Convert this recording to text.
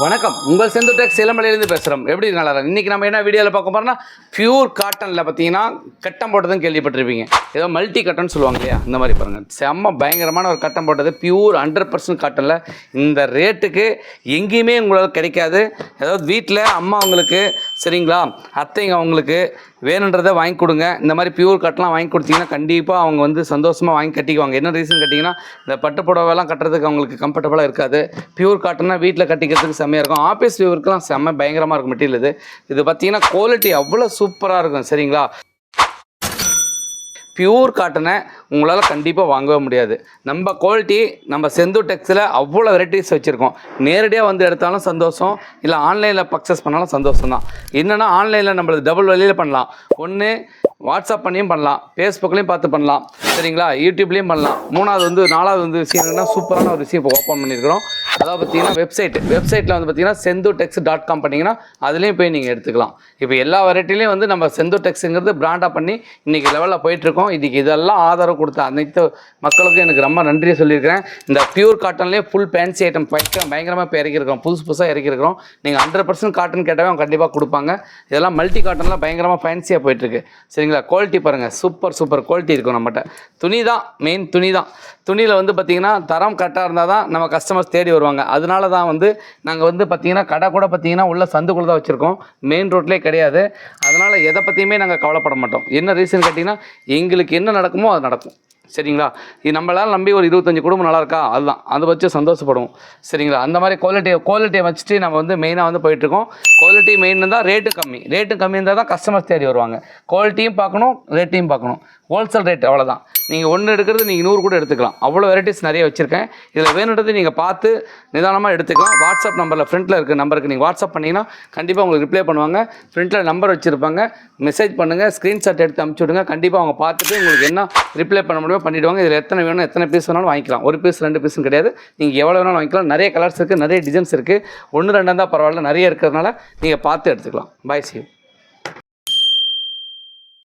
வணக்கம், உங்கள் செந்து டெக் சேலமலையிலேருந்து பேசுகிறோம். எப்படி நல்லா இன்றைக்கி நம்ம என்ன வீடியோவில் பார்க்க போகிறோம்னா, பியூர் காட்டனில் பார்த்தீங்கன்னா கட்டம் போட்டதுன்னு கேள்விப்பட்டிருப்பீங்க. ஏதோ மல்டி கட்டன்னு சொல்லுவாங்க இல்லையா, இந்த மாதிரி பாருங்கள். செம்ம பயங்கரமான ஒரு கட்டம் போட்டது, பியூர் 100% காட்டனில். இந்த ரேட்டுக்கு எங்கேயுமே உங்களால் கிடைக்காது. ஏதாவது வீட்டில் அம்மா அவங்களுக்கு சரிங்களா, அத்தைங்க அவங்களுக்கு வேணுன்றதை வாங்கி கொடுங்க. இந்த மாதிரி பியூர் கட்டெலாம் வாங்கி கொடுத்தீங்கன்னா கண்டிப்பாக அவங்க வந்து சந்தோஷமாக வாங்கி கட்டிக்குவாங்க. என்ன ரீசன் கேட்டிங்கன்னா, இந்த பட்டு புடவைலாம் கட்டுறதுக்கு அவங்களுக்கு கம்ஃபர்டபுளாக இருக்காது. பியூர் காட்டன்னா வீட்டில் கட்டிக்கிறதுக்கு செம்மையாக இருக்கும். ஆஃபீஸ் வியூவருக்குலாம் செம்ம பயங்கரமாக இருக்கும் மெட்டீரியல். இது பார்த்தீங்கன்னா குவாலிட்டி அவ்வளோ சூப்பராக இருக்கும் சரிங்களா. பியூர் காட்டனை உங்களால் கண்டிப்பாக வாங்கவே முடியாது. நம்ம குவாலிட்டி நம்ம செந்து டெக்ஸில் அவ்வளோ வெரைட்டிஸ் வச்சுருக்கோம். நேரடியாக வந்து எடுத்தாலும் சந்தோஷம், இல்லை ஆன்லைனில் பர்ச்சேஸ் பண்ணாலும் சந்தோஷம் தான். என்னென்னா ஆன்லைனில் நம்மளுக்கு டபுள் வழியில் பண்ணலாம். ஒன்று வாட்ஸ்அப் பண்ணியும் பண்ணலாம், ஃபேஸ்புக்லேயும் பார்த்து பண்ணலாம் சரிங்களா, யூடியூப்லேயும் பண்ணலாம். நாலாவது விஷயம் என்னென்னா, சூப்பரான ஒரு விஷயம் இப்போ ஓப்பன் பண்ணியிருக்கிறோம். அதாவது பார்த்தீங்கன்னா வெப்சைட்டில் வந்து பார்த்தீங்கன்னா sendutex.com பண்ணிங்கன்னா அதுலேயும் போய் நீங்கள் எடுத்துக்கலாம். இப்போ எல்லா வெரைட்டிலையும் வந்து நம்ம செந்து டெக்ஸுங்கிறது பிராண்டாக பண்ணி இன்றைக்கி லெவலில் போயிட்டுருக்கோம். இதுக்கு இதெல்லாம் ஆதரவு கொடுத்த அனைத்து மக்களுக்கும் எனக்கு ரொம்ப நன்றியை சொல்லியிருக்கிறேன். இந்த பியூர் காட்டன்லேயே ஃபுல் ஃபேன்சி ஐட்டம் பயங்கரமாக இப்போ இறக்கியிருக்கிறோம், புதுசாக இறக்கியிருக்கிறோம். நீங்கள் 100% காட்டன் கேட்டாவே அவங்க கண்டிப்பாக கொடுப்பாங்க. இதெல்லாம் மல்டி காட்டன்லாம் பயங்கரமாக ஃபேன்சியாக போயிட்டுருக்கு சரிங்களா. குவாலிட்டி பாருங்கள், சூப்பர் குவாலிட்டி இருக்கும். நம்மகிட்ட துணி தான் மெயின், துணியில் வந்து பார்த்திங்கன்னா தரம் கரெக்டாக இருந்தால் தான் நம்ம கஸ்டமர்ஸ் தேடி வருவாங்க. அதனால தான் வந்து நாங்கள் வந்து பார்த்திங்கன்னா கடை கூட பார்த்திங்கன்னா உள்ள சந்துக்குள்ளே தான் வச்சுருக்கோம், மெயின் ரோட்லேயே கிடையாது. அதனால் எதை பற்றியுமே நாங்கள் கவலைப்பட மாட்டோம். என்ன ரீசன் கேட்டிங்கன்னா, எங்களுக்கு என்ன நடக்குமோ அது நடக்கும் சரிங்களா. இது நம்மளால் நம்பி ஒரு 25 குடும்பம் நல்லா இருக்கா, அதுதான் அதை வச்சு சந்தோஷப்படுவோம் சரிங்களா. அந்த மாதிரி குவாலிட்டியை வச்சுட்டு நம்ம வந்து மெயினாக வந்து போயிட்டுருக்கோம். குவாலிட்டி மெயின் தான், ரேட்டு கம்மி இருந்தால் தான் கஸ்டமர்ஸ் தேடி வருவாங்க. குவாலிட்டியும் பார்க்கணும், ரேட்டையும் பார்க்கணும். ஹோல்சேல் ரேட் அவ்வளோதான். நீங்கள் ஒன்று எடுக்கிறது நீங்கள் 100 கூட எடுத்துக்கலாம். அவ்வளோ வெரைட்டிஸ் நிறைய வச்சுருக்கேன். இதில் வேணுன்றது நீங்கள் பார்த்து நிதானமாக எடுத்துக்கலாம். வாட்ஸ்அப் நம்பரில் ஃப்ரண்ட்டில் இருக்க நம்பருக்கு நீங்கள் வாட்ஸ்அப் பண்ணிங்கன்னா கண்டிப்பாக உங்களுக்கு ரிப்ளை பண்ணுவாங்க. ஃப்ரண்ட்டில் நம்பர் வச்சுருப்பாங்க, மெசேஜ் பண்ணுங்கள், ஸ்க்ரீன்ஷாட் எடுத்து அனுப்பிச்சி விடுங்க. கண்டிப்பாக அவங்க பார்த்துட்டு உங்களுக்கு என்ன ரிப்ளை பண்ண முடியுமோ பண்ணிவிடுவாங்க. இதில் எத்தனை வேணும், எத்தனை பீஸ் வேணாலும் வாங்கிக்கலாம். ஒரு பீஸ் 2 பீஸும் கிடையாது, நீங்கள் எவ்வளோ வேணாலும் வாங்கிக்கலாம். நிறைய கலர்ஸ் இருக்குது, நிறைய டிசைன்ஸ் இருக்குது. 1 2 தான் பரவாயில்ல, நிறைய இருக்கிறதுனால நீங்கள் பார்த்து எடுத்துக்கலாம். பாய், சி யூ.